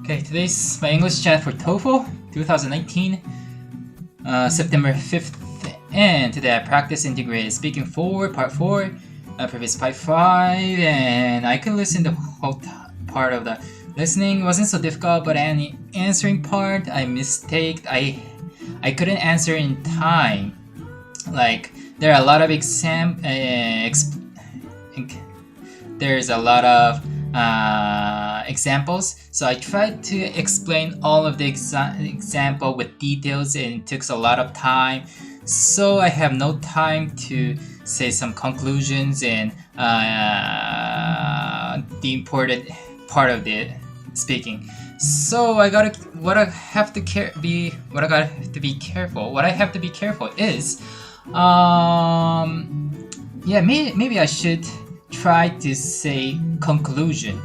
Okay, today's my English chat for TOEFL 2019, September 5th, and today I practice integrated speaking 4, part 4, previous part 5, and I could listen the whole part of the listening. It wasn't so difficult, but any answering part, I mistaked. I couldn't answer in time. Like, there are a lot of there's a lot of examples, so I tried to explain all of the example with details, and it took a lot of time, so I have no time to say some conclusions and the important part of the speaking. So what I have to be careful is maybe I should try to say conclusion.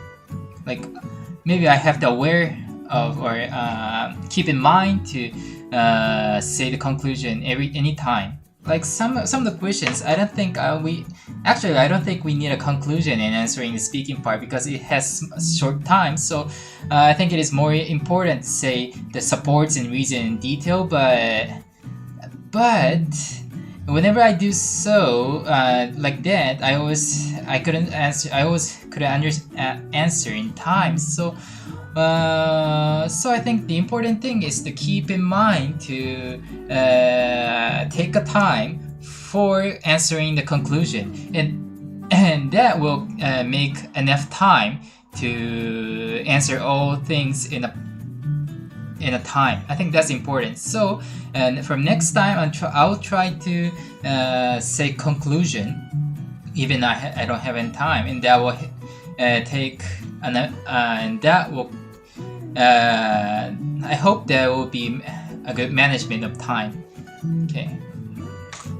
Like, maybe I have to aware of or keep in mind to say the conclusion any time. Like some of the questions, I don't think we need a conclusion in answering the speaking part because it has short time. So I think it is more important to say the supports and reason in detail. But whenever I do so like that, I always couldn't answer in time. So I think the important thing is to keep in mind to take a time for answering the conclusion, and that will make enough time to answer all things in a time. I think that's important. So, and from next time, I'll try to say conclusion, even I don't have any time, and that will take and that will. I hope there will be a good management of time. Okay.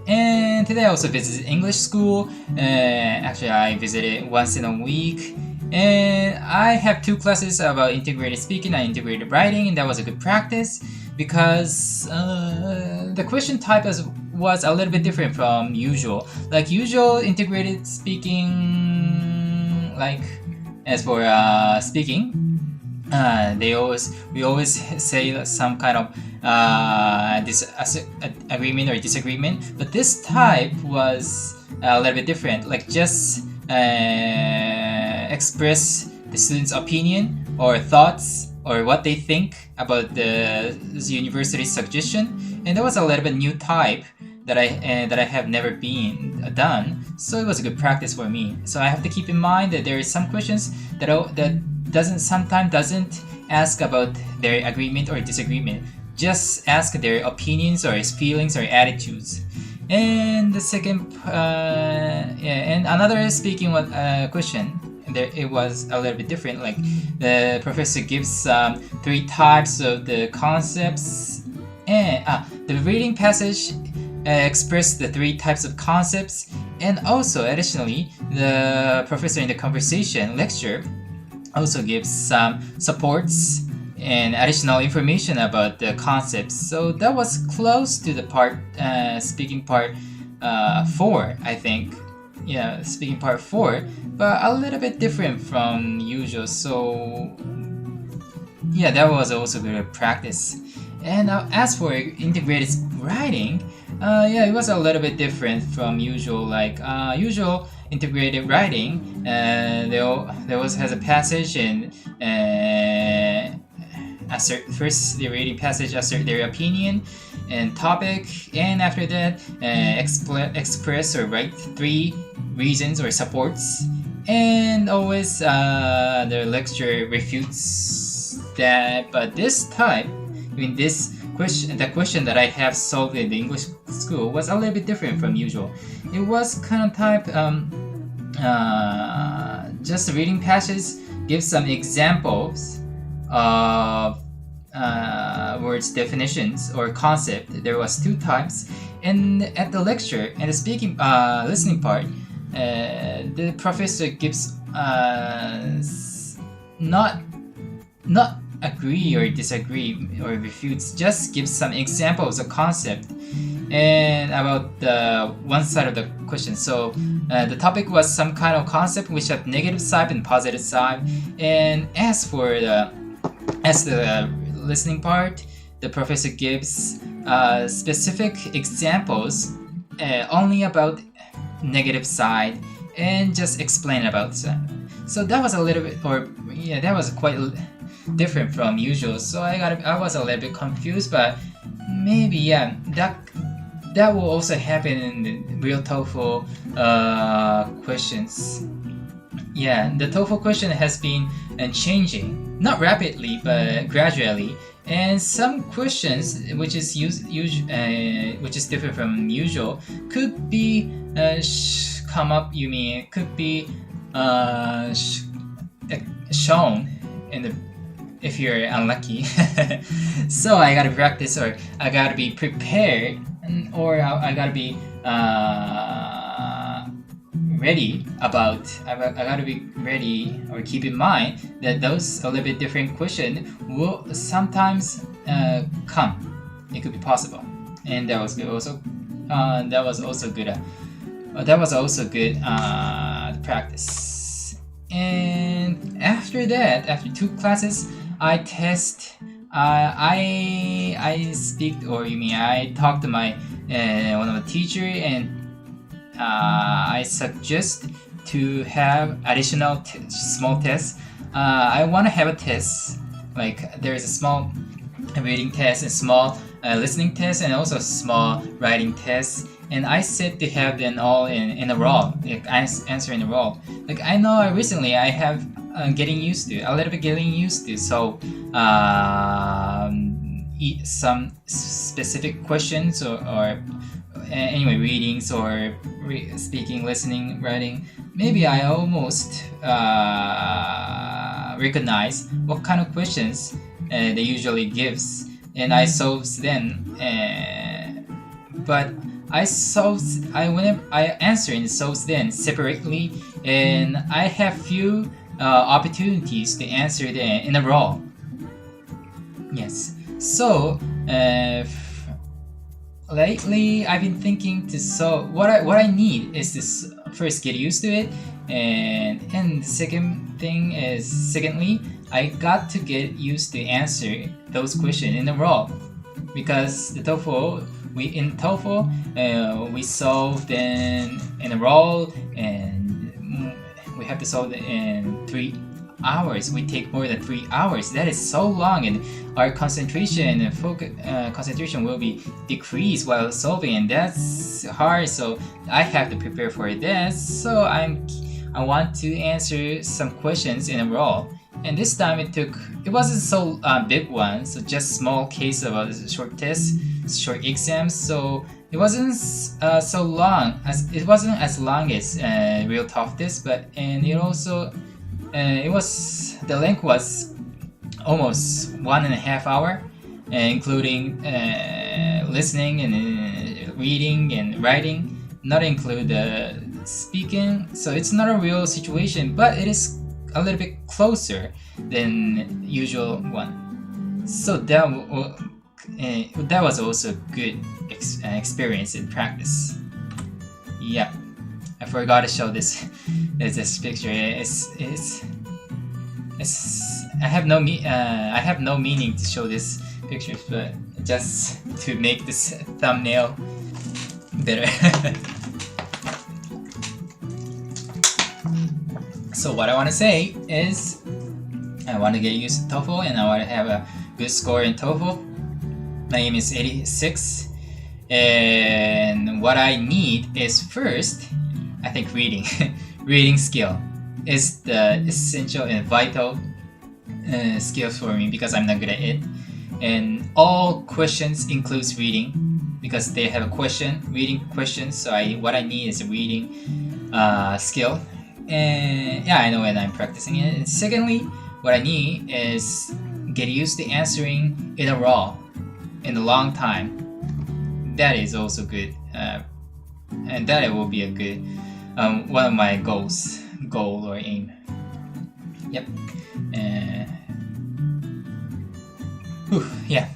And today I also visited English school. Actually, I visited once in a week. And I have 2 classes about integrated speaking and integrated writing, and that was a good practice because the question type was a little bit different from usual. Like usual integrated speaking, like as for speaking, we always say some kind of agreement or disagreement, but this type was a little bit different. Like just express the student's opinion or thoughts or what they think about the university suggestion, and that was a little bit new type that I have never been done. So it was a good practice for me. So I have to keep in mind that there is some questions that sometimes doesn't ask about their agreement or disagreement. Just ask their opinions or his feelings or attitudes. And the second, and another speaking question, there it was a little bit different. Like the professor gives 3 types of the concepts, and the reading passage expressed the 3 types of concepts, and also additionally, the professor in the conversation lecture also gives some supports and additional information about the concepts. So that was close to the part speaking part 4, I think. Yeah, speaking part 4, but a little bit different from usual. So yeah, that was also good practice. And as for integrated writing, it was a little bit different from usual. Like usual integrated writing, there has a passage, and first the reading passage assert their opinion and topic, and after that express or write 3 reasons or supports, and always the lecturer refutes that. But this type, the question that I have solved in the English school was a little bit different from usual. It was kind of type just reading passages, give some examples of words definitions or concept. There was 2 types, and at the lecture and the speaking listening part, the professor gives not agree or disagree or refutes, just gives some examples of concept and about the one side of the question. So the topic was some kind of concept which had negative side and positive side, and as for the as the listening part, the professor gives specific examples only about negative side and just explain about that. So that was a little bit, that was quite different from usual. So I was a little bit confused, but maybe that will also happen in the real TOEFL questions. Yeah, the TOEFL question has been changing, not rapidly but gradually. And some questions, which is different from usual, could be come up. You mean it could be shown in the if you're unlucky. So I gotta practice, or I gotta be prepared, or I gotta be ready about. I gotta be ready or keep in mind that those a little bit different questions will sometimes come. It could be possible, and that was good also. That was also good. That was also good practice. And after that, after 2 classes, I test. I speak, or you mean I talked to my one of the teacher, and I suggest to have additional small tests. I want to have a test, like there's a small reading test, a small listening test, and also a small writing test. And I said to have them all in a row, like answer in a row. Like I know recently I have a little bit getting used to. So some specific questions or anyway, readings or speaking, listening, writing, maybe I almost recognize what kind of questions they usually gives, and I solve them. But whenever I answer and solve them separately, and I have few opportunities to answer them in a row. Yes. So lately I've been thinking to solve what I need is to first get used to it, and the secondly I got to get used to answer those questions in a row, because the TOEFL we solve them in a row, and we have to solve it in 3 hours. We take more than 3 hours. That is so long, and our concentration and concentration will be decreased while solving, and that's hard. So I have to prepare for that. So I want to answer some questions in a row. And this time it wasn't so big one, so just small case of a short test, short exam. So it wasn't so long as real tough test, and it also the length was almost 1.5 hours, including listening and reading and writing, not include speaking. So it's not a real situation, but it is a little bit closer than usual one. So that was also good experience in practice. Yeah, I forgot to show this picture. I have no meaning to show this picture, but just to make this thumbnail better. So what I want to say is, I want to get used to TOEFL, and I want to have a good score in TOEFL. My aim is 86, and what I need is first, I think reading. Reading skill is the essential and vital skill for me, because I'm not good at it. And all questions includes reading, because they have a reading question. So what I need is a reading skill. And yeah, I know when I'm practicing it. And secondly, what I need is get used to answering in a row in a long time. That is also good, and that will be a good one of my goal or aim. Yep. Yeah,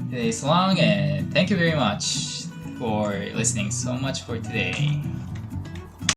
today is long, and thank you very much for listening so much for today.